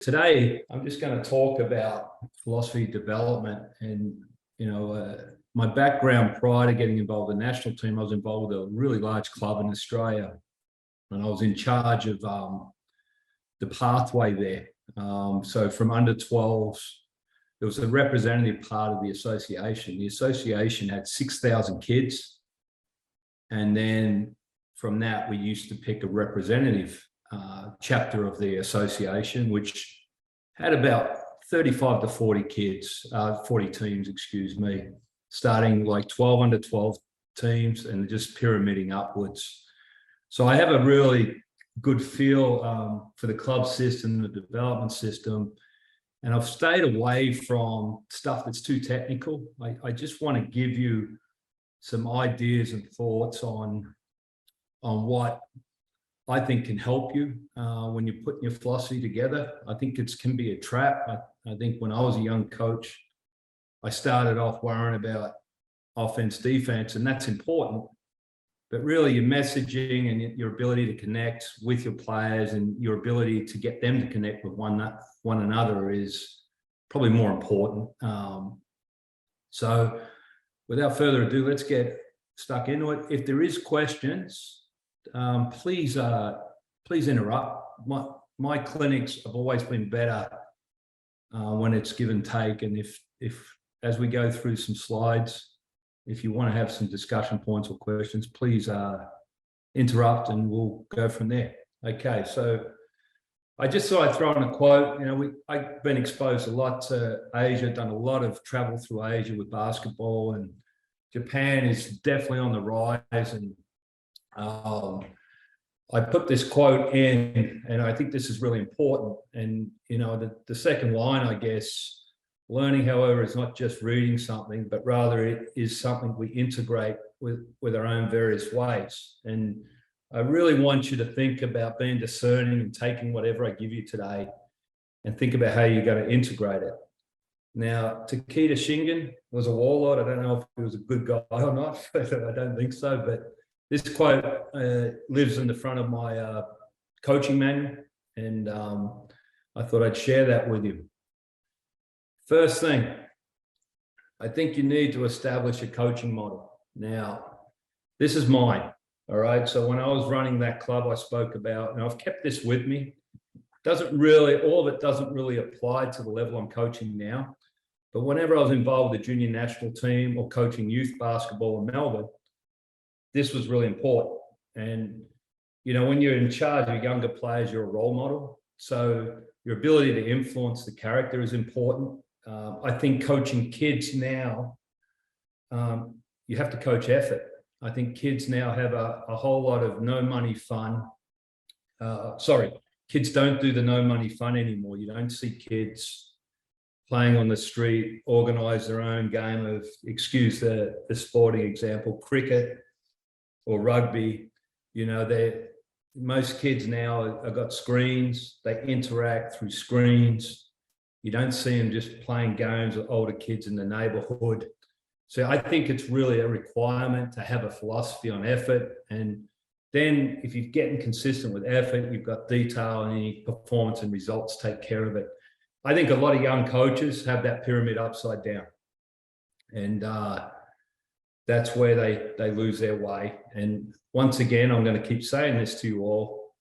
Today, I'm just going to talk about philosophy development and, my background prior to getting involved in the national team. I was involved with a really large club in Australia, and I was in charge of the pathway there. So from under 12s, there was a representative part of the association. The association had 6,000 kids. And then from that, we used to pick a representative chapter of the association, which had about 35 to 40 kids, 40 teams, excuse me, starting like 12 under 12 teams and just pyramiding upwards. So I have a really good feel for the club system, the development system, and I've stayed away from stuff that's too technical. I just want to give you some ideas and thoughts on what I think can help you when you're putting your philosophy together. I think it can be a trap. I think when I was a young coach, I started off worrying about offense, defense, and that's important. But really your messaging and your ability to connect with your players and your ability to get them to connect with one another is probably more important. So without further ado, let's get stuck into it. If there is questions, please interrupt. My clinics have always been better when it's give and take. And if as we go through some slides, if you want to have some discussion points or questions, please interrupt and we'll go from there. Okay, so I just thought I'd throw in a quote. I've been exposed a lot to Asia, done a lot of travel through Asia with basketball, and Japan is definitely on the rise. And I put this quote in, and I think this is really important. And, the second line, I guess, learning, however, is not just reading something, but rather it is something we integrate with our own various ways. And I really want you to think about being discerning and taking whatever I give you today and think about how you're going to integrate it. Now, Takeda Shingen was a warlord. I don't know if he was a good guy or not. I don't think so. But this quote lives in the front of my coaching manual, and I thought I'd share that with you. First thing, I think you need to establish a coaching model. Now, this is mine, all right? So when I was running that club I spoke about, and I've kept this with me, all of it doesn't really apply to the level I'm coaching now. But whenever I was involved with the junior national team or coaching youth basketball in Melbourne, this was really important. And, when you're in charge of younger players, you're a role model. So your ability to influence the character is important. I think coaching kids now, you have to coach effort. I think kids now have a whole lot of no money fun. Kids don't do the no money fun anymore. You don't see kids playing on the street, organize their own game of, excuse the sporting example, cricket or rugby. Most kids now have got screens. They interact through screens. You don't see them just playing games with older kids in the neighborhood. So I think it's really a requirement to have a philosophy on effort. And then if you're getting consistent with effort, you've got detail and any performance and results take care of it. I think a lot of young coaches have that pyramid upside down. And that's where they lose their way. And once again, I'm going to keep saying this to you all.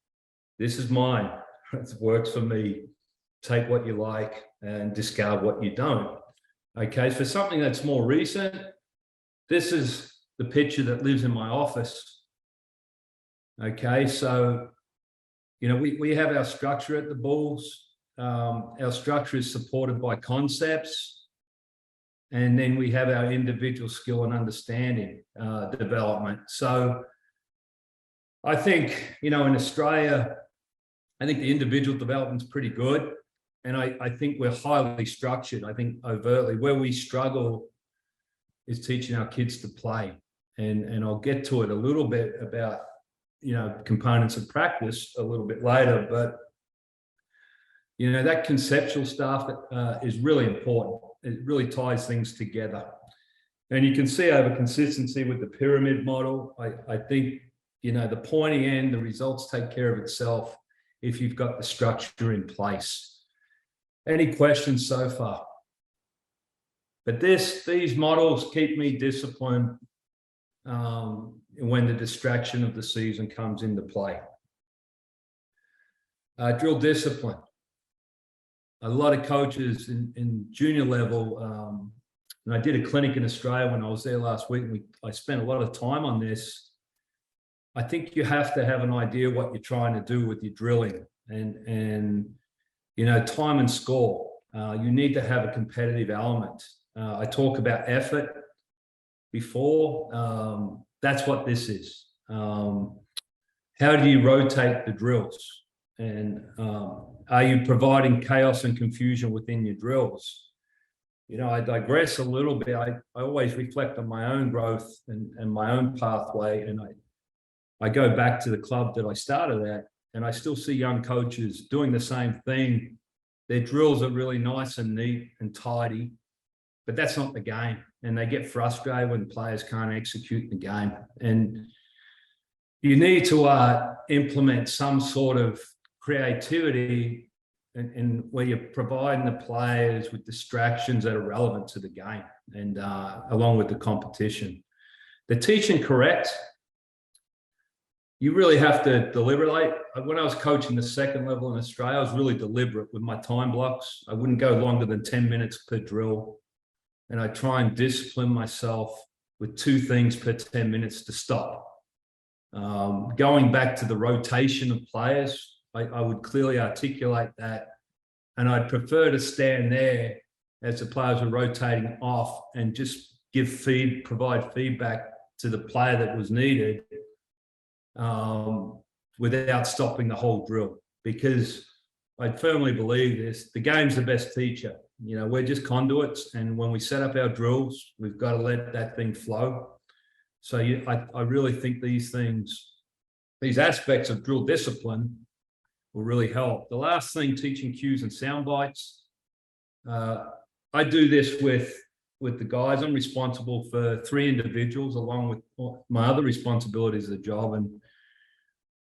This is mine. It works for me. Take what you like and discard what you don't. Okay, for something that's more recent, this is the picture that lives in my office. Okay, so, we have our structure at the Bulls. Our structure is supported by concepts. And then we have our individual skill and understanding development. So I think, in Australia, I think the individual development's pretty good. And I think we're highly structured. I think overtly where we struggle is teaching our kids to play. And I'll get to it a little bit about, components of practice a little bit later. But, that conceptual stuff is really important. It really ties things together. And you can see over consistency with the pyramid model. I think, the pointy end, the results take care of itself if you've got the structure in place. Any questions so far? But these models keep me disciplined when the distraction of the season comes into play. Drill discipline. A lot of coaches in junior level, and I did a clinic in Australia when I was there last week, and I spent a lot of time on this. I think you have to have an idea what you're trying to do with your drilling, and you know, time and score. You need to have a competitive element. I talk about effort before. That's what this is. How do you rotate the drills? And are you providing chaos and confusion within your drills? You know, I digress a little bit. I always reflect on my own growth and my own pathway. And I go back to the club that I started at, and I still see young coaches doing the same thing. Their drills are really nice and neat and tidy, but that's not the game. And they get frustrated when players can't execute the game. And you need to implement some sort of creativity and where you're providing the players with distractions that are relevant to the game and along with the competition. The teach and correct, you really have to deliberate. When I was coaching the second level in Australia, I was really deliberate with my time blocks. I wouldn't go longer than 10 minutes per drill. And I try and discipline myself with 2 things per 10 minutes to stop. Going back to the rotation of players, I would clearly articulate that. And I'd prefer to stand there as the players are rotating off and just provide feedback to the player that was needed without stopping the whole drill. Because I firmly believe this, the game's the best teacher. You know, we're just conduits. And when we set up our drills, we've got to let that thing flow. So I really think these aspects of drill discipline will really help. The last thing, teaching cues and sound bites. I do this with the guys. I'm responsible for 3 individuals along with my other responsibilities of the job. And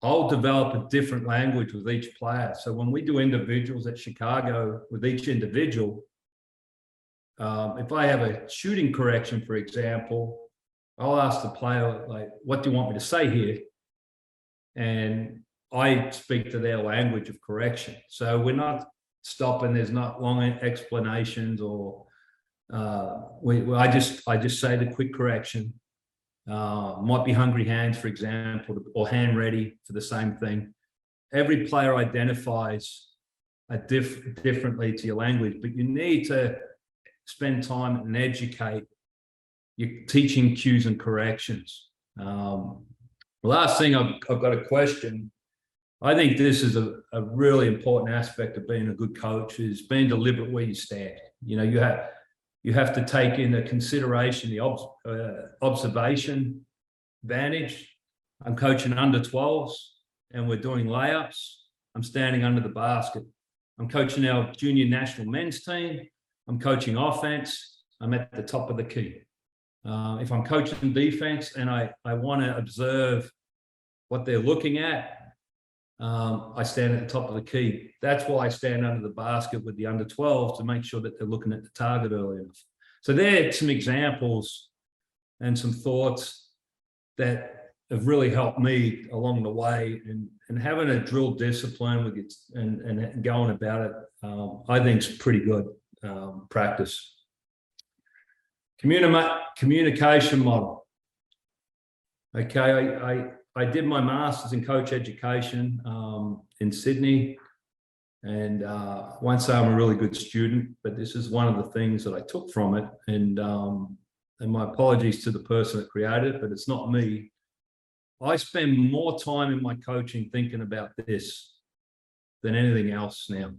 I'll develop a different language with each player. So when we do individuals at Chicago with each individual, if I have a shooting correction, for example, I'll ask the player, like, what do you want me to say here? And I speak to their language of correction. So we're not stopping. There's not long explanations or I just say the quick correction. Might be hungry hands, for example, or hand ready for the same thing. Every player identifies differently to your language, but you need to spend time and educate your teaching cues and corrections. The last thing, I've got a question. I think this is a really important aspect of being a good coach, is being deliberate where you stand. You know, you have to take into consideration the observation advantage. I'm coaching under 12s and we're doing layups. I'm standing under the basket. I'm coaching our junior national men's team. I'm coaching offense. I'm at the top of the key. If I'm coaching defense and I want to observe what they're looking at, I stand at the top of the key. That's why I stand under the basket with the under 12s to make sure that they're looking at the target early enough. So there are some examples and some thoughts that have really helped me along the way, and having a drill discipline with it and going about it, I think is pretty good practice. Communication model. Okay, I did my master's in coach education in Sydney, and won't say I'm a really good student, but this is one of the things that I took from it. And my apologies to the person that created it, but it's not me. I spend more time in my coaching thinking about this than anything else now.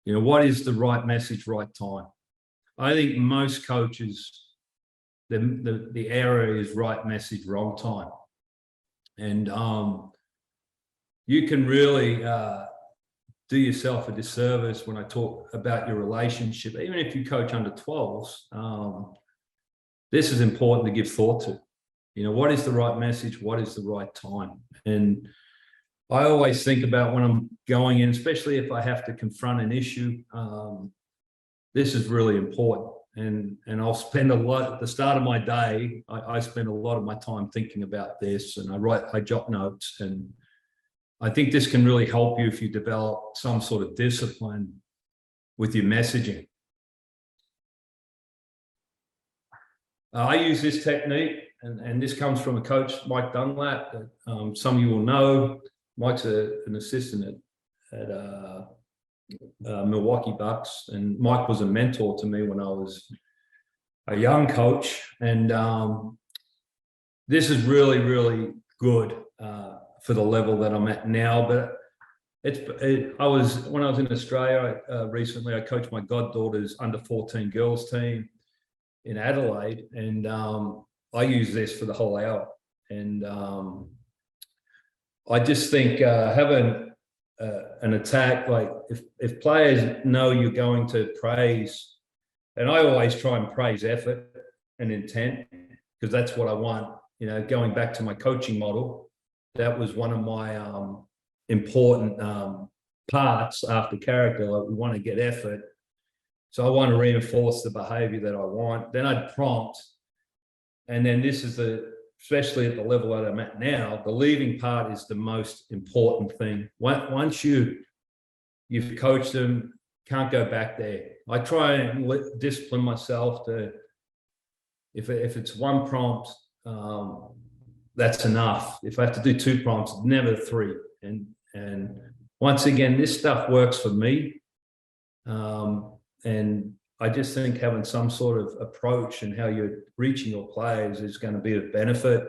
You know, what is the right message, right time? I think most coaches, the error is right message, wrong time. And you can really do yourself a disservice when I talk about your relationship. Even if you coach under 12s, this is important to give thought to. You know, what is the right message? What is the right time? And I always think about when I'm going in, especially if I have to confront an issue. This is really important. And I'll spend a lot at the start of my day. I spend a lot of my time thinking about this, and I jot notes. And I think this can really help you if you develop some sort of discipline with your messaging. I use this technique, and this comes from a coach, Mike Dunlap, that some of you will know. Mike's an assistant at Milwaukee Bucks, and Mike was a mentor to me when I was a young coach. And this is really, really good for the level that I'm at now. But when I was in Australia recently, I coached my goddaughter's under-14 girls team in Adelaide, and I use this for the whole hour. And I just think having an attack, like if players know you're going to praise, and I always try and praise effort and intent, because that's what I want. Going back to my coaching model, that was one of my important parts after character. Like, we want to get effort. So I want to reinforce the behavior that I want. Then I'd prompt. And then this is especially at the level that I'm at now, the leaving part is the most important thing. Once you've coached them, can't go back there. I try and discipline myself to, if it's one prompt, that's enough. If I have to do 2 prompts, never 3. And once again, this stuff works for me. And I just think having some sort of approach and how you're reaching your players is going to be of benefit.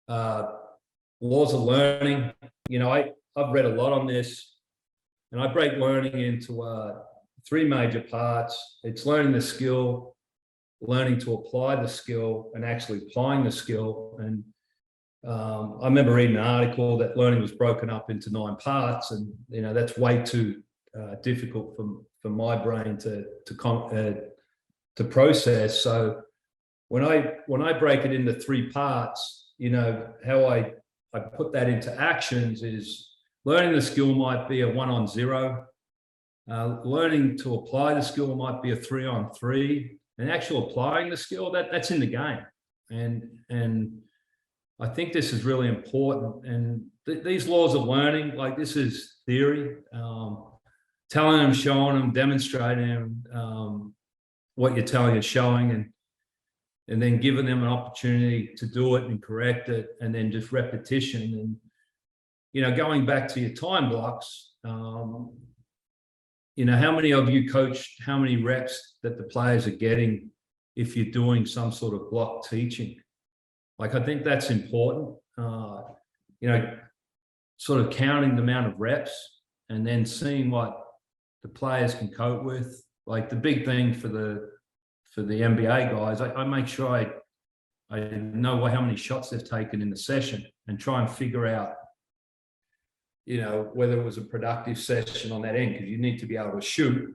Laws of learning. I've read a lot on this, and I break learning into 3 major parts. It's learning the skill, learning to apply the skill, and actually applying the skill. And I remember reading an article that learning was broken up into 9 parts, and that's way too difficult for my brain to process. So when I break it into 3 parts, how I put that into actions is learning the skill might be a 1-on-0. Learning to apply the skill might be a 3-on-3, and actual applying the skill that's in the game. And I think this is really important. And these laws of learning, like, this is theory. Telling them, showing them, demonstrating what you're telling and showing, and then giving them an opportunity to do it and correct it, and then just repetition. And going back to your time blocks, how many of you coached how many reps that the players are getting if you're doing some sort of block teaching? Like, I think that's important. Sort of counting the amount of reps and then seeing what the players can cope with. Like, the big thing for the NBA guys, I make sure I know how many shots they've taken in the session, and try and figure out, whether it was a productive session on that end, because you need to be able to shoot.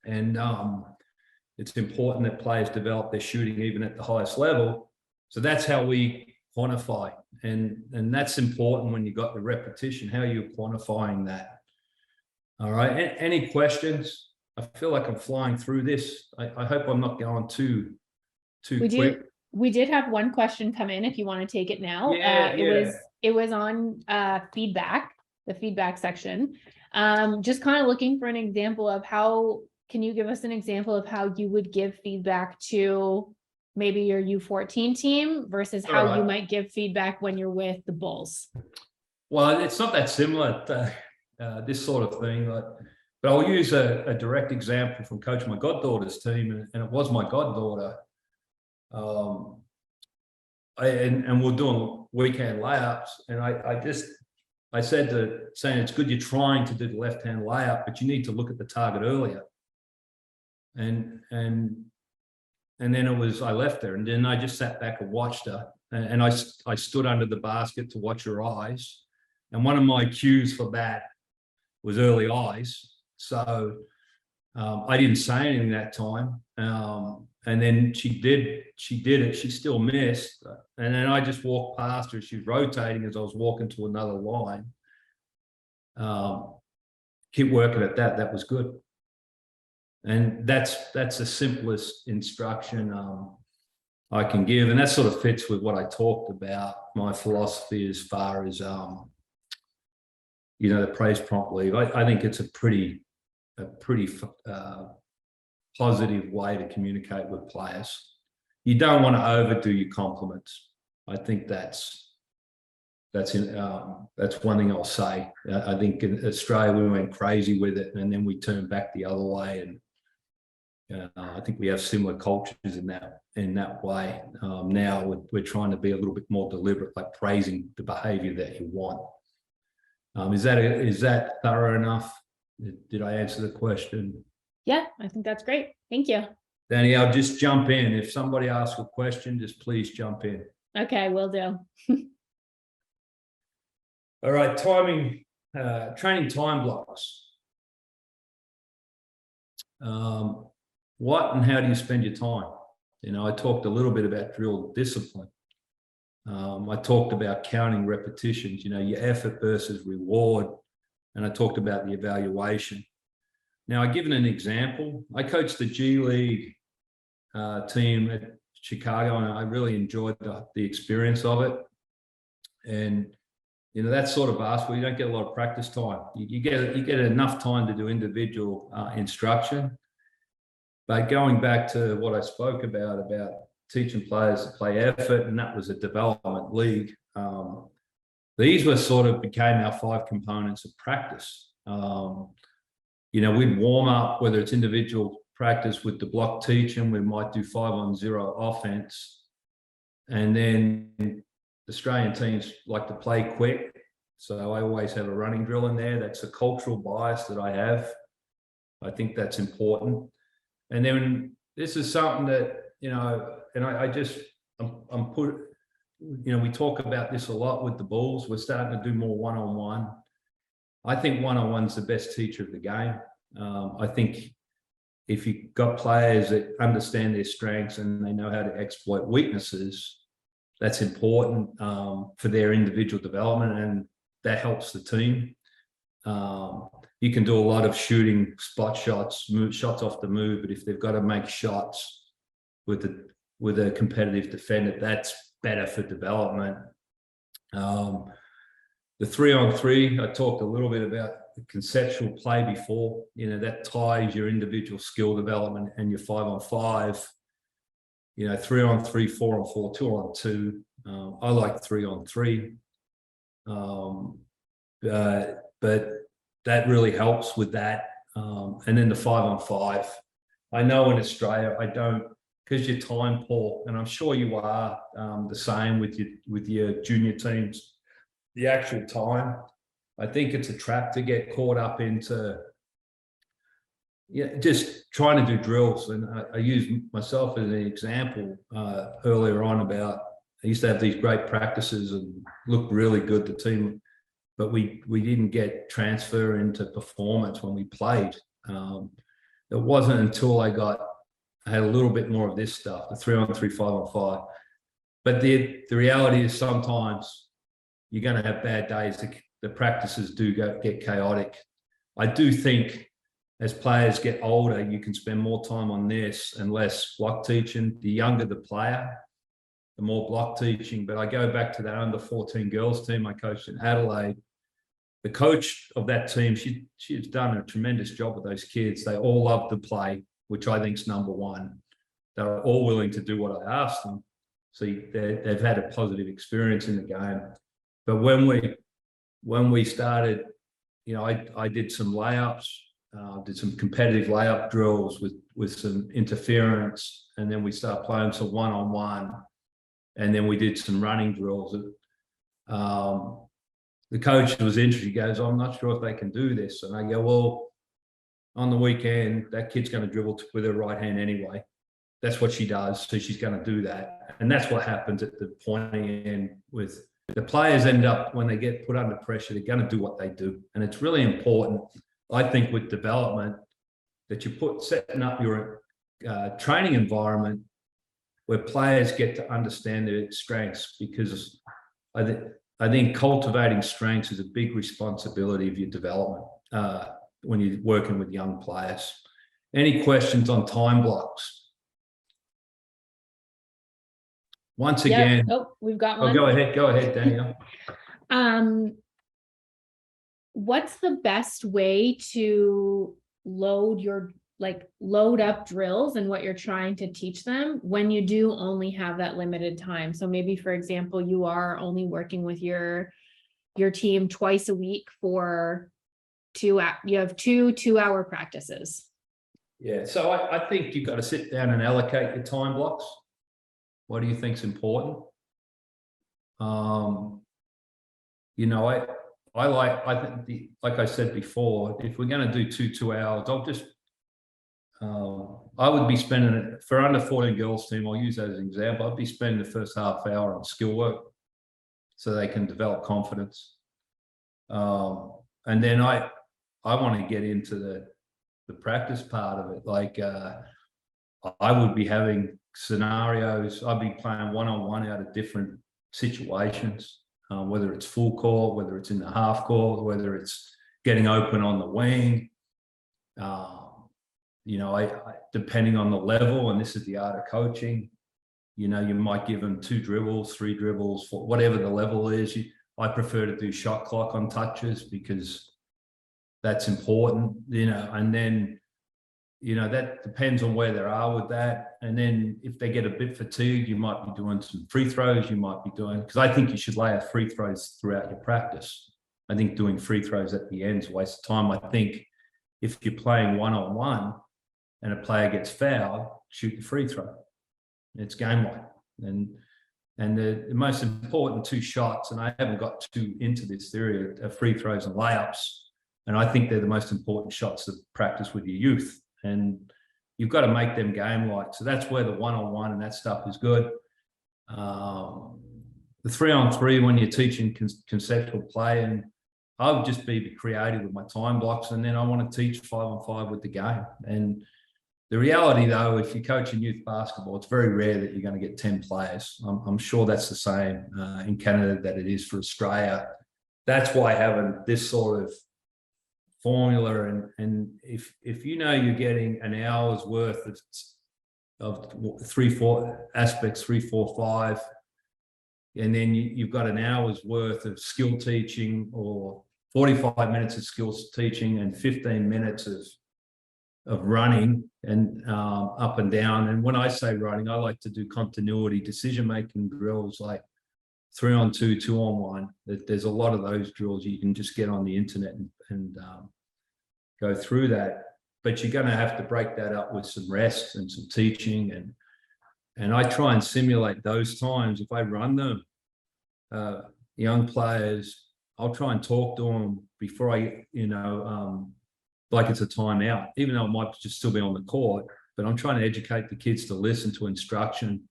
And it's important that players develop their shooting even at the highest level. So that's how we quantify. And that's important when you've got the repetition. How are you quantifying that? All right. Any questions? I feel like I'm flying through this. I hope I'm not going too quick. We did have one question come in, if you want to take it now. It was on feedback, the feedback section. Just kind of looking for an example of can you give us an example of how you would give feedback to maybe your U14 team versus how you might give feedback when you're with the Bulls? Well, it's not that similar to this sort of thing, but I'll use a direct example from coaching my goddaughter's team, and it was my goddaughter. And we're doing weekend layups, and I said saying it's good you're trying to do the left-hand layup, but you need to look at the target earlier. And then I left her, and then I just sat back and watched her, and I stood under the basket to watch her eyes. And one of my cues for that was early eyes. So I didn't say anything that time. And then she did it. She still missed. And then I just walked past her. She was rotating as I was walking to another line. Keep working at that. That was good. And that's the simplest instruction I can give. And that sort of fits with what I talked about, my philosophy as far as, the praise prompt leave. I think it's a pretty positive way to communicate with players. You don't want to overdo your compliments. I think that's one thing I'll say. I think in Australia we went crazy with it, and then we turned back the other way. And I think we have similar cultures in that way. Now we're trying to be a little bit more deliberate, like praising the behaviour that you want. Is that thorough enough? Did I answer the question? Yeah, I think that's great. Thank you. Danny, I'll just jump in. If somebody asks a question, just please jump in. Okay, will do. All right, timing, training time blocks. What and how do you spend your time? I talked a little bit about drill discipline. I talked about counting repetitions, your effort versus reward. And I talked about the evaluation. Now, I've given an example. I coached the G League team at Chicago, and I really enjoyed the experience of it. And, that's sort of basketball. You don't get a lot of practice time. You get enough time to do individual instruction. But going back to what I spoke about teaching players to play effort, and that was a development league. These became our 5 components of practice. We'd warm up, whether it's individual practice with the block teaching, we might do 5-on-0 offense. And then Australian teams like to play quick. So I always have a running drill in there. That's a cultural bias that I have. I think that's important. And then this is something that, we talk about this a lot with the Bulls. We're starting to do more one-on-one. I think one-on-one's the best teacher of the game. I think if you've got players that understand their strengths and they know how to exploit weaknesses, that's important for their individual development, and that helps the team. You can do a lot of shooting, spot shots, shots off the move, but if they've got to make shots with a competitive defender, that's better for development. The 3-on-3, I talked a little bit about the conceptual play before. That ties your individual skill development and your 5-on-5. 3-on-3, 4-on-4, 2-on-2. I like 3-on-3, but that really helps with that. And then the 5-on-5. I know in Australia, I don't, because you're time poor, and I'm sure you are the same with your junior teams. The actual time, I think it's a trap to get caught up into just trying to do drills. And I use myself as an example earlier on about, I used to have these great practices and looked really good, the team, but we didn't get transfer into performance when we played. It wasn't until I had a little bit more of this stuff, the 3-on-3, 5-on-5. But the reality is sometimes you're going to have bad days. The practices do get chaotic. I do think as players get older, you can spend more time on this and less block teaching. The younger the player, the more block teaching. But I go back to that under 14 girls team I coached in Adelaide. The coach of that team, she's done a tremendous job with those kids. They all love to play, which I think is number one. They're all willing to do what I asked them. So they've had a positive experience in the game. But when we started, I did some layups, did some competitive layup drills with some interference, and then we started playing some one-on-one, and then we did some running drills. The coach was interested. He goes, I'm not sure if they can do this. And I go, well, on the weekend, that kid's going to dribble with her right hand anyway. That's what she does. So she's going to do that. And that's what happens at the pointing end with the players. End up, when they get put under pressure, they're going to do what they do. And it's really important, I think, with development, that you setting up your training environment where players get to understand their strengths, because I think cultivating strengths is a big responsibility of your development when you're working with young players. Any questions on time blocks? Once again, we've got one. Go ahead, Danielle. What's the best way to load up drills and what you're trying to teach them when you do only have that limited time? So maybe, for example, you are only working with your team twice a week for you have two 2-hour practices. Yeah. So I think you've got to sit down and allocate your time blocks. What do you think is important? You know, I think like I said before, if we're going to do 2 hours, I would be spending it for under 14 girls team. I'll use that as an example. I'd be spending the first half hour on skill work so they can develop confidence. And then I want to get into the practice part of it. Like I would be having scenarios. I'd be playing one-on-one out of different situations, whether it's full court, whether it's in the half court, whether it's getting open on the wing. You know, I depending on the level, and this is the art of coaching, you know, you might give them 2 dribbles, 3 dribbles, for whatever the level is. I prefer to do shot clock on touches because that's important, you know, and then, you know, that depends on where they are with that. And then if they get a bit fatigued, you might be doing some free throws. You might be doing, because I think you should lay out free throws throughout your practice. I think doing free throws at the end is a waste of time. I think if you're playing one-on-one and a player gets fouled, shoot the free throw. It's game one. And the most important 2 shots, and I haven't got too into this theory, are free throws and layups. And I think they're the most important shots to practice with your youth. And you've got to make them game-like. So that's where the one-on-one and that stuff is good. The 3-on-3, when you're teaching conceptual play, and I would just be creative with my time blocks. And then I want to teach 5-on-5 with the game. And the reality, though, if you're coaching youth basketball, it's very rare that you're going to get 10 players. I'm sure that's the same in Canada that it is for Australia. That's why having this sort of formula, and if you know you're getting an hour's worth of 3-4 aspects, 3, 4, 5, and then you've got an hour's worth of skill teaching, or 45 minutes of skills teaching and 15 minutes of running and up and down. And when I say running, I like to do continuity decision-making drills like 3-on-2, 2-on-1. There's a lot of those drills you can just get on the internet and go through that. But you're going to have to break that up with some rest and some teaching. And I try and simulate those times. If I run them, young players, I'll try and talk to them before I, you know, like it's a timeout, even though it might just still be on the court, but I'm trying to educate the kids to listen to instruction.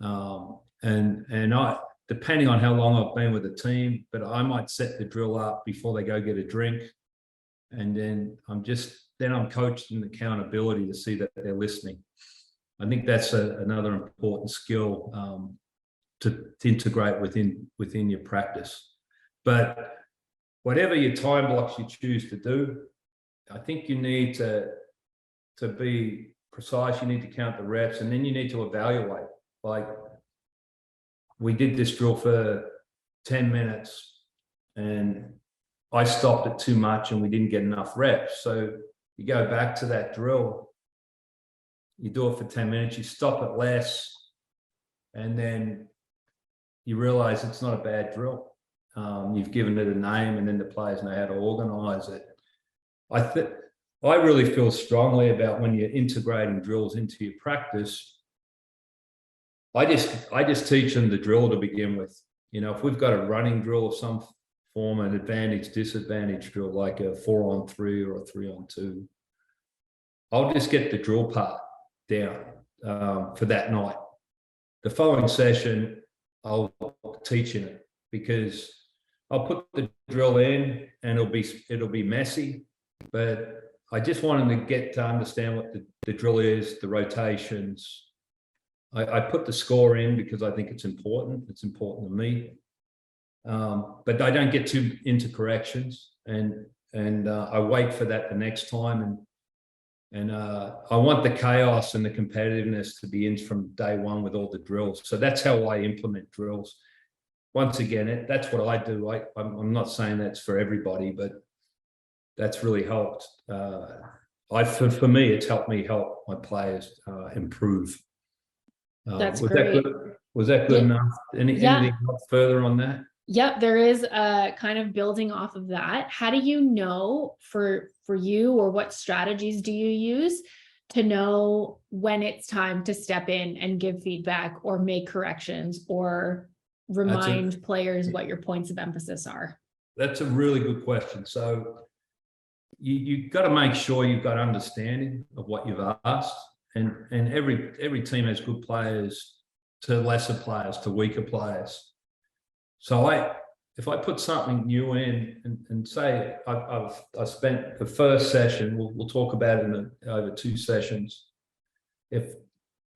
And I, depending on how long I've been with the team, but I might set the drill up before they go get a drink. And then I'm coaching accountability to see that they're listening. I think that's another important skill to integrate within your practice. But whatever your time blocks you choose to do, I think you need to be precise. You need to count the reps, and then you need to evaluate. Like, we did this drill for 10 minutes and I stopped it too much and we didn't get enough reps. So you go back to that drill, you do it for 10 minutes, you stop it less, and then you realize it's not a bad drill. You've given it a name, and then the players know how to organize it. I really feel strongly about when you're integrating drills into your practice. I just teach them the drill to begin with. You know, if we've got a running drill of some form, an advantage, disadvantage drill, like a 4-on-3 or a 3-on-2, I'll just get the drill part down for that night. The following session, I'll teach in it, because I'll put the drill in and it'll be messy, but I just want them to get to understand what the drill is, the rotations. I put the score in because I think it's important. It's important to me. But I don't get too into corrections, and I wait for that the next time. And I want the chaos and the competitiveness to be in from day one with all the drills. So that's how I implement drills. Once again, that's what I do. I'm not saying that's for everybody, but that's really helped. For me, it's helped me help my players improve. That's great. Was that good enough? Anything further on that? Yep, there is kind of building off of that. How do you know for you, or what strategies do you use to know when it's time to step in and give feedback or make corrections or remind players what your points of emphasis are? That's a really good question. So you've got to make sure you've got understanding of what you've asked, and every team has good players to lesser players to weaker players. So if I put something new in and say I spent the first session, we'll talk about it over 2 sessions. If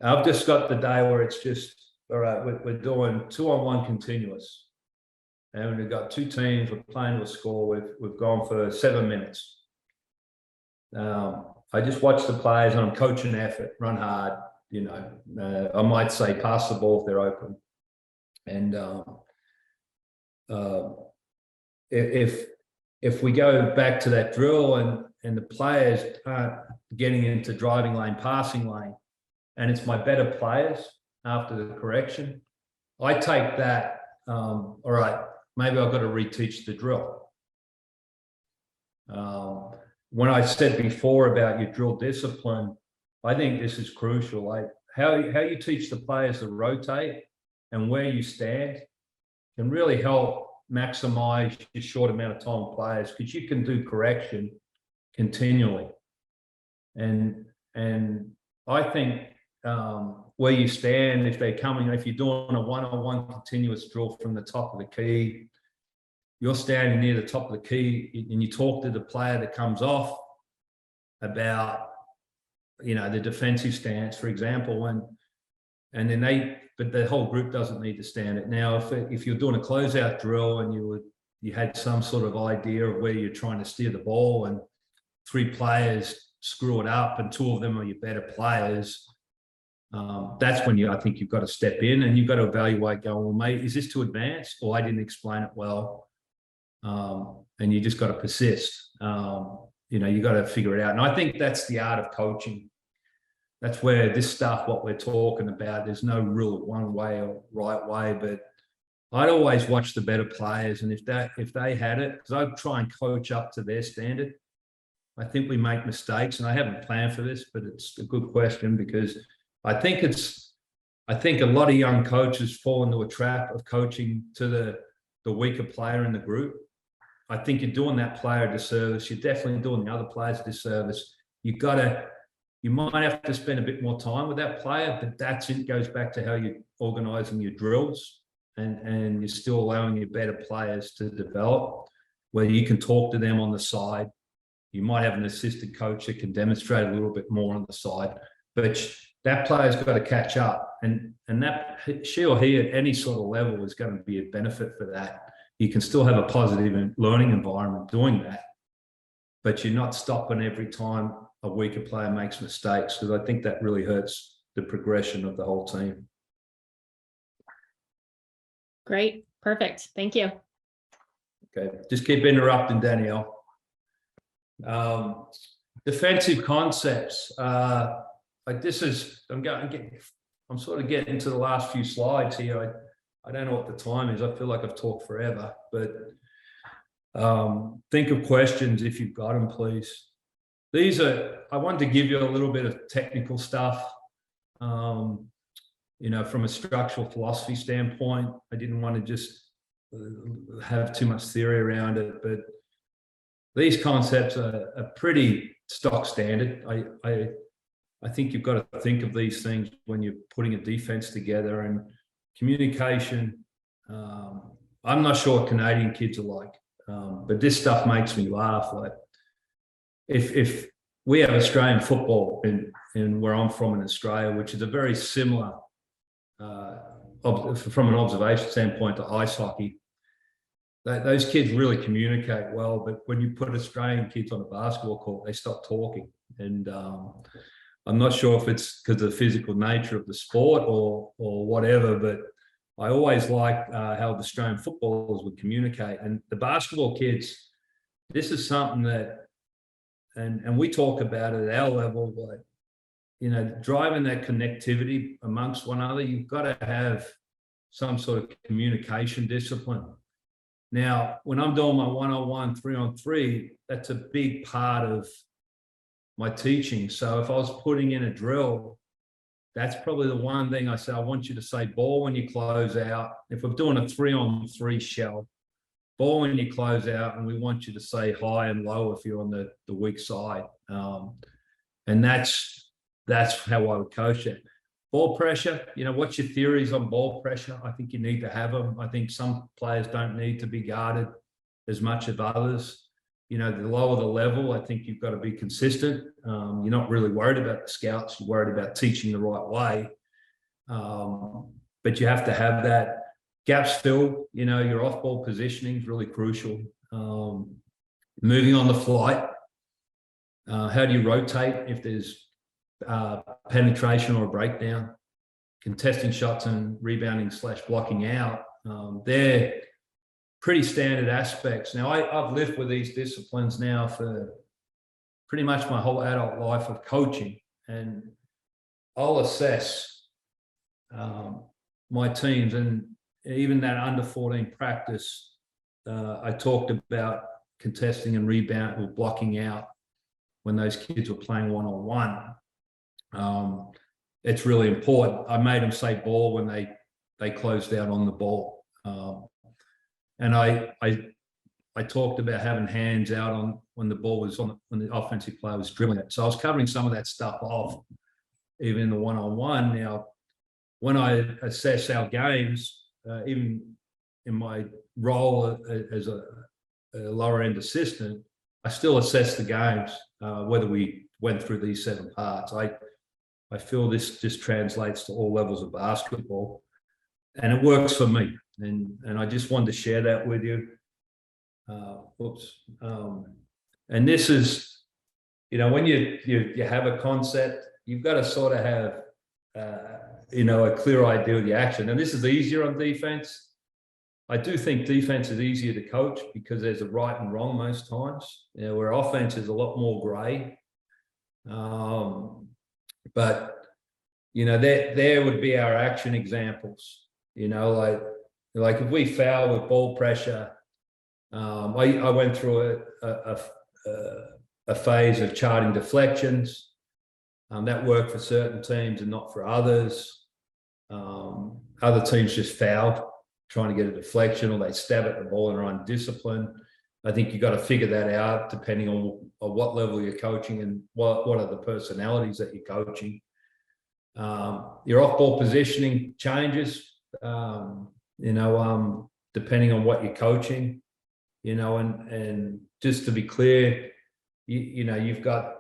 I've just got the day where it's just, all right, we're doing 2-on-1 continuous, and we've got 2 teams, we're playing to a score, we've gone for 7 minutes. I just watch the players and I'm coaching effort, run hard, I might say pass the ball if they're open. And if we go back to that drill and the players aren't getting into driving lane, passing lane, and it's my better players after the correction, I take that, all right, maybe I've got to reteach the drill. When I said before about your drill discipline, I think this is crucial. Like how you teach the players to rotate and where you stand can really help maximize your short amount of time players, because you can do correction continually. And I think where you stand, if they're coming, if you're doing a 1-on-1 continuous drill from the top of the key, you're standing near the top of the key and you talk to the player that comes off about, the defensive stance, for example, and then but the whole group doesn't need to stand it. Now, if you're doing a closeout drill and you had some sort of idea of where you're trying to steer the ball and 3 players screw it up and 2 of them are your better players, that's when I think you've got to step in and you've got to evaluate, going, well, mate, is this too advanced, or I didn't explain it well? And you just got to persist. You got to figure it out. And I think that's the art of coaching. That's where this stuff, what we're talking about, there's no real one way or right way, but I'd always watch the better players. And if they had it, because I'd try and coach up to their standard. I think we make mistakes, and I haven't planned for this, but it's a good question, because I think a lot of young coaches fall into a trap of coaching to the weaker player in the group. I think you're doing that player a disservice. You're definitely doing the other players a disservice. You might have to spend a bit more time with that player, but goes back to how you're organising your drills, and you're still allowing your better players to develop, where you can talk to them on the side. You might have an assistant coach that can demonstrate a little bit more on the side, but that player's got to catch up, and that she or he at any sort of level is going to be a benefit for that. You can still have a positive learning environment doing that, but you're not stopping every time a weaker player makes mistakes, because I think that really hurts the progression of the whole team. Great. Perfect. Thank you. Okay. Just keep interrupting, Danielle. Defensive concepts. I'm sort of getting to the last few slides here. I don't know what the time is. I feel like I've talked forever, but think of questions if you've got them, please. I wanted to give you a little bit of technical stuff, from a structural philosophy standpoint. I didn't want to just have too much theory around it, but these concepts are pretty stock standard. I think you've got to think of these things when you're putting a defense together. And communication, I'm not sure what Canadian kids are like, but this stuff makes me laugh. Like if we have Australian football in where I'm from in Australia, which is a very similar, from an observation standpoint, to ice hockey. Those kids really communicate well, but when you put Australian kids on a basketball court, they stop talking. And I'm not sure if it's because of the physical nature of the sport or whatever, but I always liked how the Australian footballers would communicate. And the basketball kids, this is something that, and we talk about it at our level, like, you know, driving that connectivity amongst one another, you've got to have some sort of communication discipline. Now, when I'm doing my one-on-one, 3-on-3, that's a big part of my teaching. So if I was putting in a drill, that's probably the one thing I say, I want you to say ball when you close out. If we're doing a 3-on-3 shell, ball when you close out, and we want you to say high and low if you're on the weak side. And that's how I would coach it. Ball pressure, you know, what's your theories on ball pressure? I think you need to have them. I think some players don't need to be guarded as much as others. You know, the lower the level, I think you've got to be consistent. You're not really worried about the scouts. You're worried about teaching the right way. But you have to have that. Gaps filled, you know, your off-ball positioning is really crucial. Moving on the flight, how do you rotate if there's penetration or a breakdown? Contesting shots and rebounding / blocking out, they're pretty standard aspects. Now, I've lived with these disciplines now for pretty much my whole adult life of coaching, and I'll assess my teams. And even that under 14 practice, I talked about contesting and rebound or blocking out when those kids were playing one-on-one. It's really important. I made them say ball when they closed out on the ball. And I talked about having hands out on when the ball was on, when the offensive player was dribbling it. So I was covering some of that stuff off, even in the one-on-one. Now, when I assess our games, even in my role as a lower end assistant, I still assess the games, whether we went through these 7 parts. I feel this just translates to all levels of basketball, and it works for me. And I just wanted to share that with you. And this is, you know, when you have a concept, you've got to sort of have, you know, a clear idea of the action. And this is easier on defense. I do think defense is easier to coach because there's a right and wrong most times, you know, where offense is a lot more gray. But, you know, there would be our action examples, you know, like if we foul with ball pressure, I went through a phase of charting deflections. That worked for certain teams and not for others. Other teams just fouled, trying to get a deflection, or they stab at the ball and are undisciplined. I think you've got to figure that out depending on what level you're coaching and what are the personalities that you're coaching. Your off-ball positioning changes, you know, depending on what you're coaching, you know, and just to be clear, you know, you've got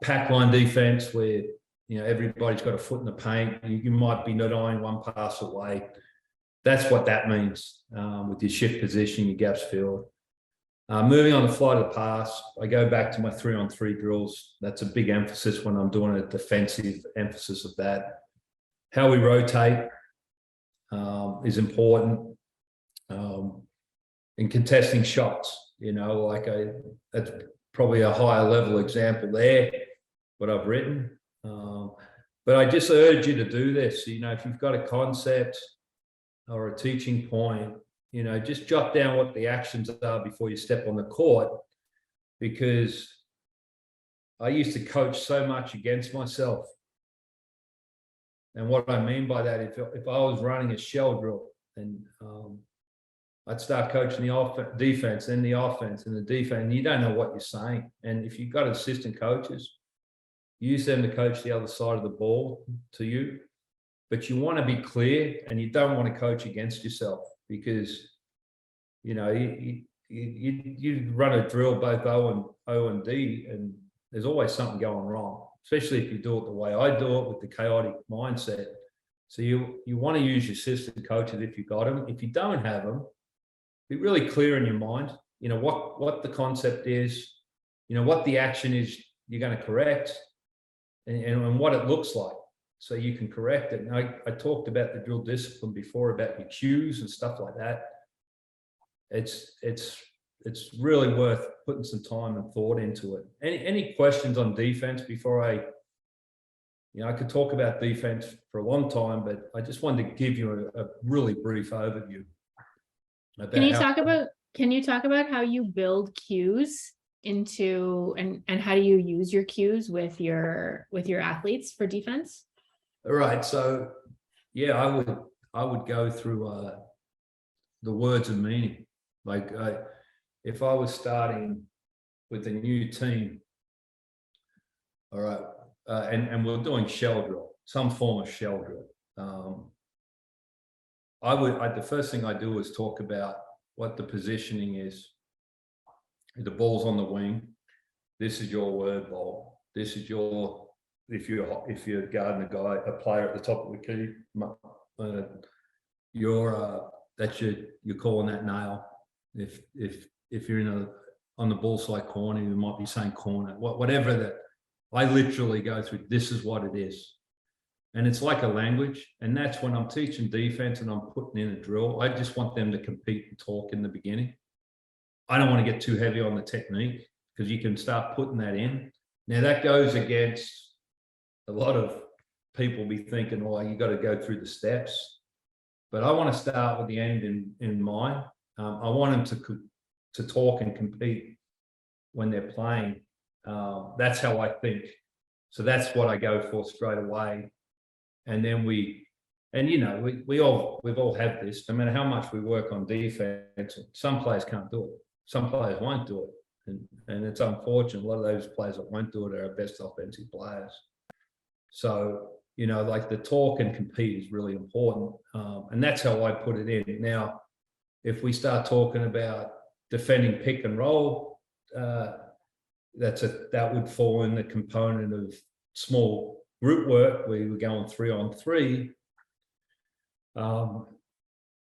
pack line defense where, you know, everybody's got a foot in the paint. You might be not eyeing one pass away. That's what that means with your shift position, your gaps filled. Moving on the flight of the pass, I go back to my 3-on-3 drills. That's a big emphasis when I'm doing a defensive emphasis of that. How we rotate is important. In contesting shots, you know, like that's probably a higher level example there, what I've written. But I just urge you to do this. You know, if you've got a concept or a teaching point, you know, just jot down what the actions are before you step on the court, because I used to coach so much against myself. And what I mean by that, if I was running a shell drill and I'd start coaching the defense, then the offense and the defense, and you don't know what you're saying. And if you've got assistant coaches, use them to coach the other side of the ball to you. But you want to be clear, and you don't want to coach against yourself, because, you know, you run a drill both O and D, and there's always something going wrong, especially if you do it the way I do it with the chaotic mindset. So you want to use your assistant coaches if you got them. If you don't have them, be really clear in your mind, you know, what the concept is, you know, what the action is you're going to correct, and what it looks like, so you can correct it. And I talked about the drill discipline before, about your cues and stuff like that. It's really worth putting some time and thought into it. Any questions on defense before I could talk about defense for a long time, but I just wanted to give you a really brief overview. Can you talk about how you build cues into, and how do you use your cues with your athletes for defense? All right. So yeah, I would go through the words of meaning. Like if I was starting with a new team, all right, and we're doing shell drill, some form of shell drill. The first thing I do is talk about what the positioning is. The ball's on the wing. This is your word ball. This is your, if you're guarding a player at the top of the key, you're calling that nail. If you're on the ball side corner, you might be saying corner. Whatever that. I literally go through, this is what it is. And it's like a language. And that's when I'm teaching defense and I'm putting in a drill. I just want them to compete and talk in the beginning. I don't want to get too heavy on the technique, because you can start putting that in. Now that goes against a lot of people be thinking, well, you got to go through the steps. But I want to start with the end in mind. I want them to talk and compete when they're playing. That's how I think. So that's what I go for straight away. And then we've all had this. No matter how much we work on defense, some players can't do it. Some players won't do it. And it's unfortunate. A lot of those players that won't do it are our best offensive players. So, like the talk and compete is really important. And that's how I put it in. Now, if we start talking about defending pick and roll, that would fall in the component of small group work where we're going 3-on-3.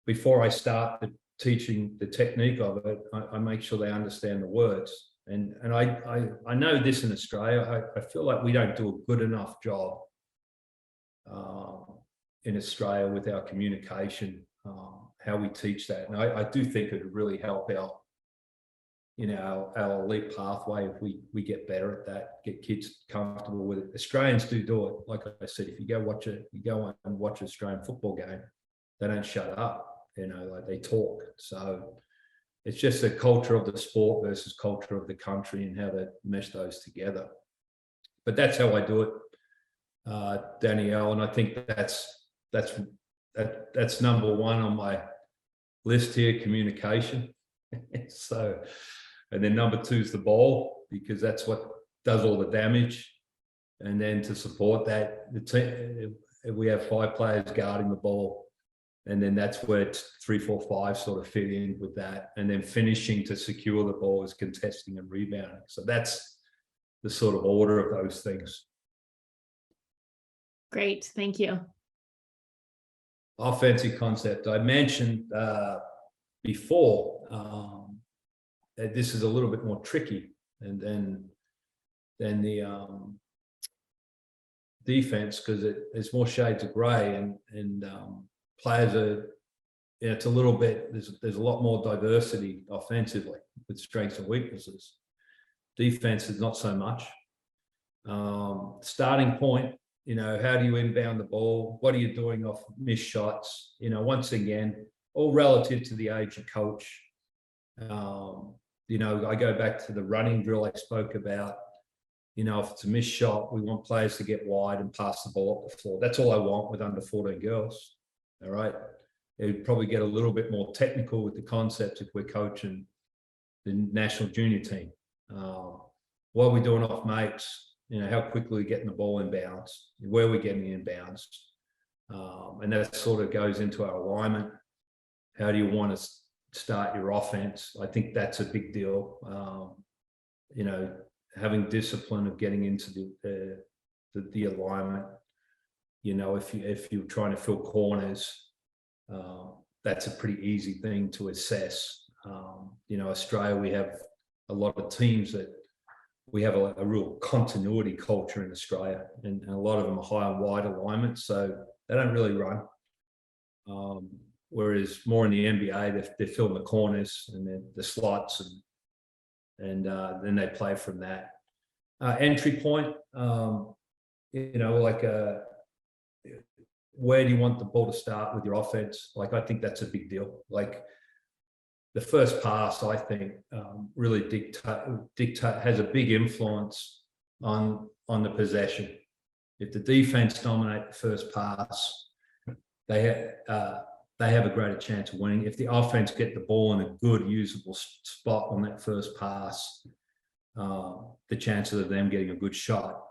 Before I start teaching the technique of it, I make sure they understand the words. And I know this in Australia. I feel like we don't do a good enough job in Australia with our communication, how we teach that. And I do think it would really help our elite pathway if we get better at that, get kids comfortable with it. Australians do it. Like I said, if you go and watch an Australian football game, they don't shut up. Like they talk. So it's just the culture of the sport versus culture of the country and how to mesh those together. But that's how I do it, Danielle. And I think that's number one on my list here, communication. So, and then number two is the ball, because that's what does all the damage. And then to support that, the team, we have 5 players guarding the ball. And then that's where 3, 4, 5 sort of fit in with that. And then finishing to secure the ball is contesting and rebounding. So that's the sort of order of those things. Great. Thank you. Offensive concept. I mentioned before, this is a little bit more tricky than the defense, because there's more shades of gray, and players are, it's a little bit, there's a lot more diversity offensively with strengths and weaknesses. Defense is not so much. Starting point, how do you inbound the ball? What are you doing off missed shots? Once again, all relative to the age of coach. I go back to the running drill I spoke about. If it's a missed shot, we want players to get wide and pass the ball up the floor. That's all I want with under 14 girls. All right. It'd probably get a little bit more technical with the concepts if we're coaching the national junior team. What are we doing off mates? How quickly we're getting the ball in bounds, where we're getting in bounds. And that sort of goes into our alignment. How do you want to start your offense? I think that's a big deal. having discipline of getting into the alignment. You know, if you're trying to fill corners, that's a pretty easy thing to assess. You know, Australia, we have a lot of teams that we have a real continuity culture in Australia, and a lot of them are high and wide alignment, so they don't really run. Whereas more in the NBA, they're filling the corners and then the slots, and then they play from that. Entry point, you know, like where do you want the ball to start with your offense? Like, I think that's a big deal. Like, the first pass, I think, really has a big influence on the possession. If the defense dominate the first pass, they have a greater chance of winning. If the offense get the ball in a good, usable spot on that first pass, the chances of them getting a good shot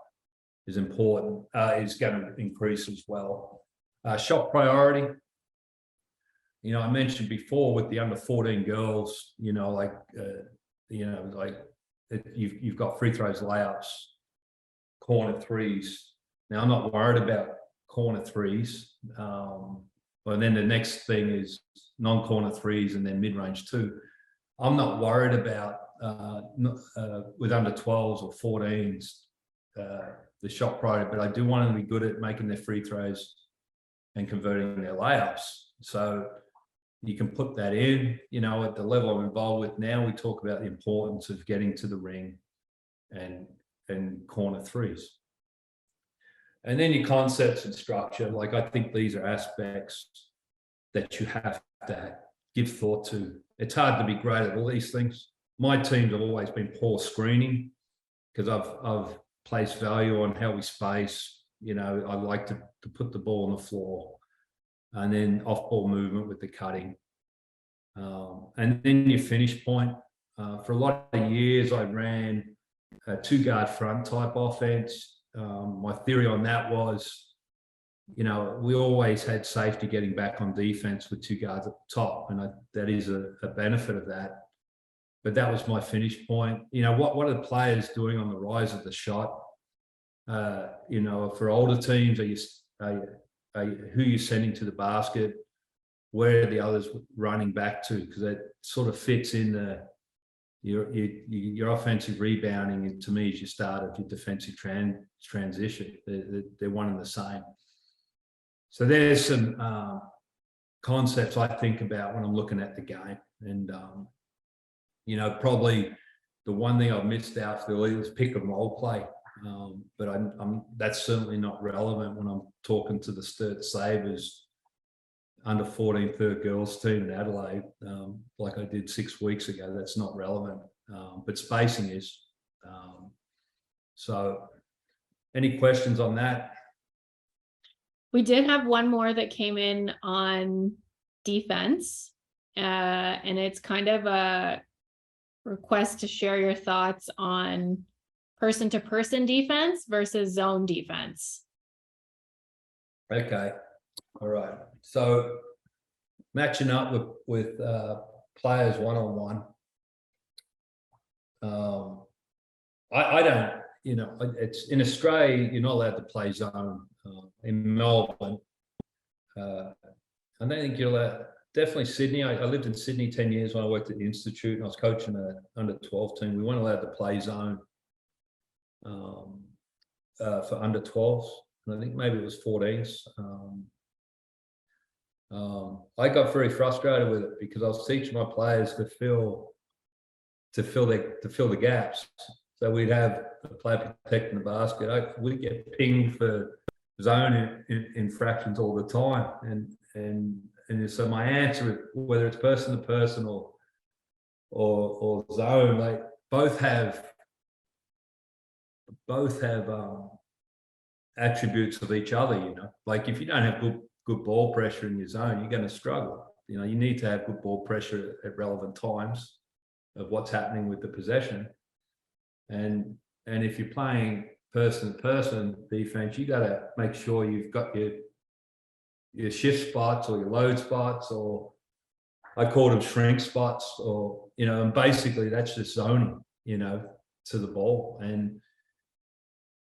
is important, is going to increase as well. Shot priority. You know, I mentioned before with the under 14 girls, you know, like, you've got free throws, layups, corner threes. Now, I'm not worried about corner threes. But then the next thing is non-corner threes and then mid-range too. I'm not worried about with under 12s or 14s, the shot priority, but I do want them to be good at making their free throws and converting their layups. So you can put that in, you know, at the level I'm involved with now, we talk about the importance of getting to the ring and corner threes. And then your concepts and structure, like, I think these are aspects that you have to give thought to. It's hard to be great at all these things. My teams have always been poor screening because I've placed value on how we space. You know, I like to put the ball on the floor, and then off-ball movement with the cutting. And then your finish point. For a lot of years, I ran a two-guard front type offense. My theory on that was, you know, we always had safety getting back on defense with two guards at the top, and that is a benefit of that. But that was my finish point. You know, what are the players doing on the rise of the shot? You know, for older teams, who you're sending to the basket? Where are the others running back to? Because that sort of fits in your offensive rebounding, and to me, is your start of your defensive transition. They're one and the same. So there's some concepts I think about when I'm looking at the game. And, you know, probably the one thing I've missed out for the league is pick and roll play. But that's certainly not relevant when I'm talking to the Sturt Sabres under 14 third girls team in Adelaide, like I did 6 weeks ago. That's not relevant, but spacing is. So any questions on that? We did have one more that came in on defense, and it's kind of a request to share your thoughts on person-to-person defense versus zone defense. Okay. All right. So matching up with players one-on-one. I don't, you know, it's in Australia, you're not allowed to play zone. In Melbourne, I don't think you're allowed. Definitely Sydney. I lived in Sydney 10 years when I worked at the Institute, and I was coaching an under 12 team. We weren't allowed to play zone for under 12s. And I think maybe it was 14s. I got very frustrated with it because I was teaching my players to fill the gaps. So we'd have a player protecting the basket. We'd get pinged for zone infractions all the time, and so my answer, whether it's person to person or zone, like both have attributes of each other. You know, like if you don't have good ball pressure in your zone, you're going to struggle. You know, you need to have good ball pressure at relevant times of what's happening with the possession, and if you're playing person-to-person defense, you got to make sure you've got your shift spots or your load spots, or I call them shrink spots, or, you know, and basically that's just zoning, you know. to the ball. And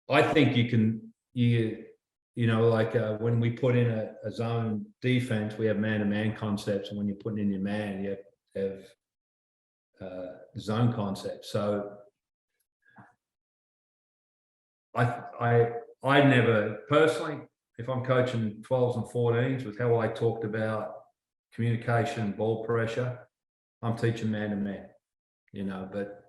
I think you know, like when we put in a zone defense, we have man-to-man concepts, and when you're putting in your man, you have zone concepts. So I never personally, if I'm coaching 12s and 14s, with how I talked about communication, ball pressure, I'm teaching man-to-man, you know, but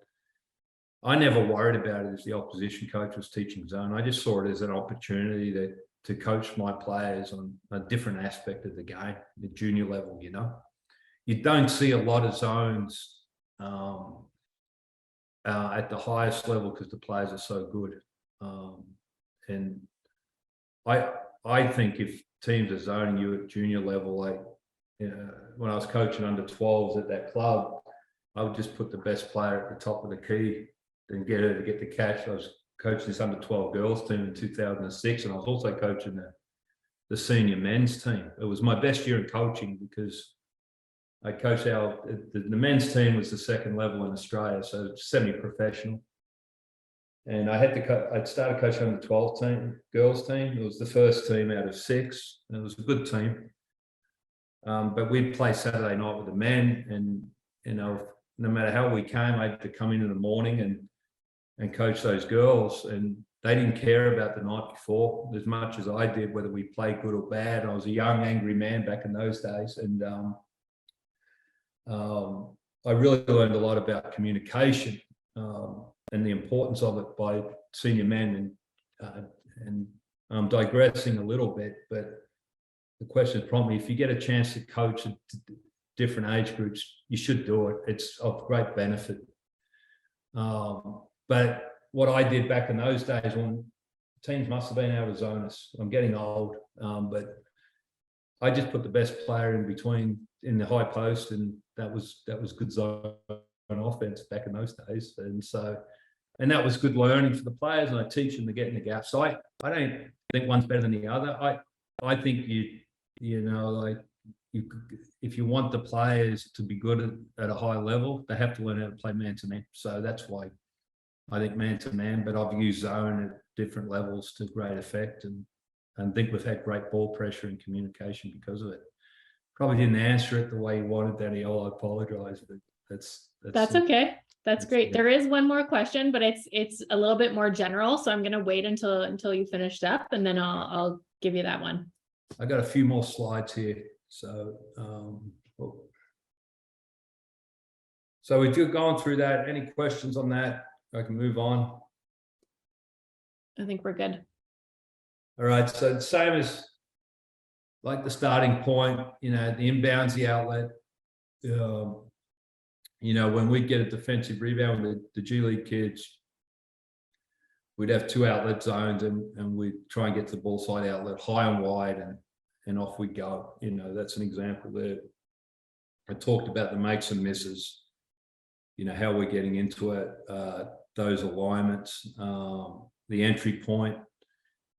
I never worried about it as the opposition coach was teaching zone. I just saw it as an opportunity to coach my players on a different aspect of the game, the junior level, you know. You don't see a lot of zones at the highest level because the players are so good. And I think if teams are zoning you at junior level, like, you know, when I was coaching under 12s at that club, I would just put the best player at the top of the key and get her to get the catch. I was coaching this under 12 girls team in 2006, and I was also coaching the senior men's team. It was my best year in coaching because I coached the men's team was the second level in Australia, so semi-professional. And I'd started coaching on the 12 team, girls team. It was the first team out of 6, and it was a good team. But we'd play Saturday night with the men, and, you know, no matter how we came, I had to come in the morning and coach those girls, and they didn't care about the night before as much as I did, whether we played good or bad. I was a young, angry man back in those days, and I really learned a lot about communication and the importance of it by senior men. And I'm digressing a little bit, but the question is probably, if you get a chance to coach at different age groups, you should do it. It's of great benefit. But what I did back in those days, when teams must have been out of zone us, I'm getting old, but I just put the best player in between in the high post, and that was good zone offense back in those days. And that was good learning for the players, and I teach them to get in the gap. So I don't think one's better than the other. I think you know, like, if you want the players to be good at a high level, they have to learn how to play man-to-man. So that's why I think man-to-man, but I've used zone at different levels to great effect, and think we've had great ball pressure and communication because of it. Probably didn't answer it the way you wanted, Danielle. I apologize, but that's okay. That's great. Yeah. There is one more question, but it's a little bit more general, so I'm going to wait until you finished up, and then I'll give you that one. I got a few more slides here. So we've gone through that. Any questions on that? I can move on. I think we're good. All right. So the same as like the starting point, you know, the inbound's the outlet. You know, when we get a defensive rebound with the G League kids, we'd have 2 outlet zones, and we'd try and get to the ball side outlet, high and wide, and off we go. You know, that's an example there. I talked about the makes and misses, you know, how we're getting into it, those alignments, the entry point.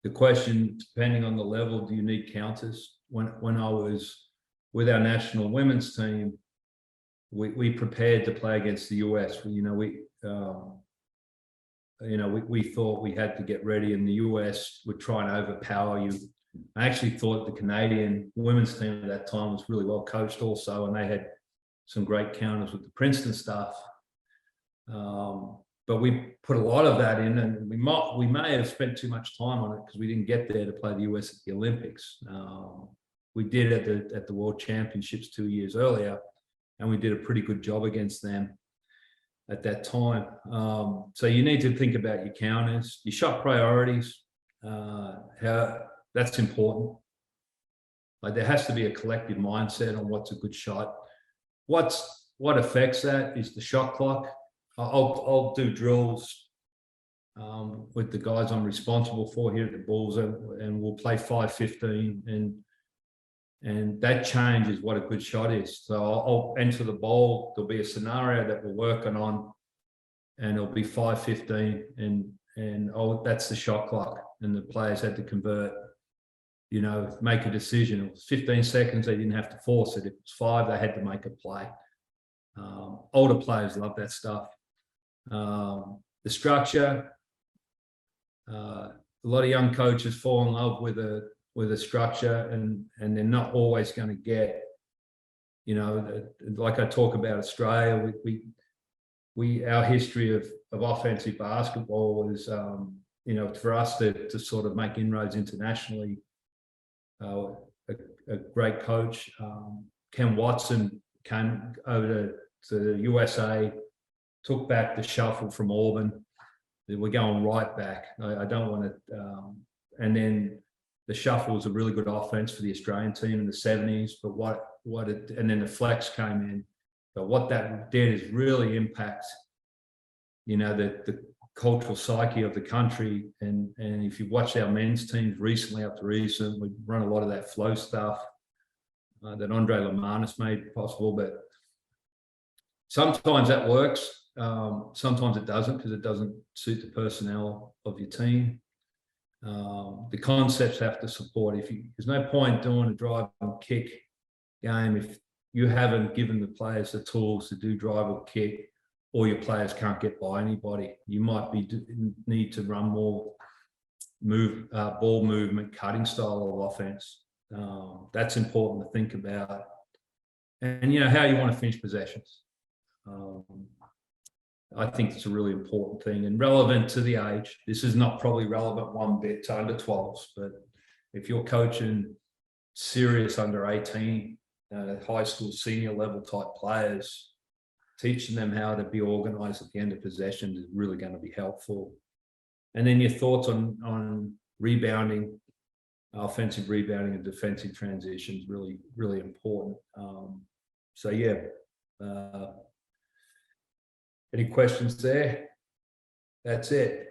The question, depending on the level, do you need counters? When I was with our national women's team, we prepared to play against the US. You know, we thought we had to get ready, and the US would try and overpower you. I actually thought the Canadian women's team at that time was really well coached also, and they had some great counters with the Princeton stuff. But we put a lot of that in, and we may have spent too much time on it because we didn't get there to play the US at the Olympics. We did at the World Championships 2 years earlier, and we did a pretty good job against them at that time. So you need to think about your counters, your shot priorities, how that's important. Like, there has to be a collective mindset on what's a good shot. What affects that is the shot clock. I'll do drills with the guys I'm responsible for here at the Bulls, and we'll play 5-15, and that changes what a good shot is. So I'll enter the ball. There'll be a scenario that we're working on, and it'll be 5-15, and that's the shot clock, and the players had to convert. You know, make a decision. It was 15 seconds. They didn't have to force it. If it was 5, they had to make a play. Older players love that stuff. the structure. A lot of young coaches fall in love with a structure, and they're not always going to get, you know, like I talk about Australia, our history of offensive basketball was, you know, for us to sort of make inroads internationally. A great coach, Ken Watson, came over to the USA, took back the shuffle from Auburn. We're going right back. I don't want to. And then the shuffle was a really good offense for the Australian team in the 70s. But and then the flex came in. But what that did is really impact, you know, the cultural psyche of the country. And if you watch our men's teams recently, up to recent, we run a lot of that flow stuff that Andre Lamanis made possible. But sometimes that works. Sometimes it doesn't, because it doesn't suit the personnel of your team. The concepts have to support. There's no point doing a drive and kick game if you haven't given the players the tools to do drive or kick, or your players can't get by anybody. You might need to run more ball movement, cutting style of offense. That's important to think about. And, you know, how you want to finish possessions. I think it's a really important thing and relevant to the age. This is not probably relevant one bit to under 12s, but if you're coaching serious under 18, high school senior level type players, teaching them how to be organized at the end of possessions is really going to be helpful. And then your thoughts on rebounding, offensive rebounding and defensive transitions, really, really important. So yeah. Any questions there? That's it.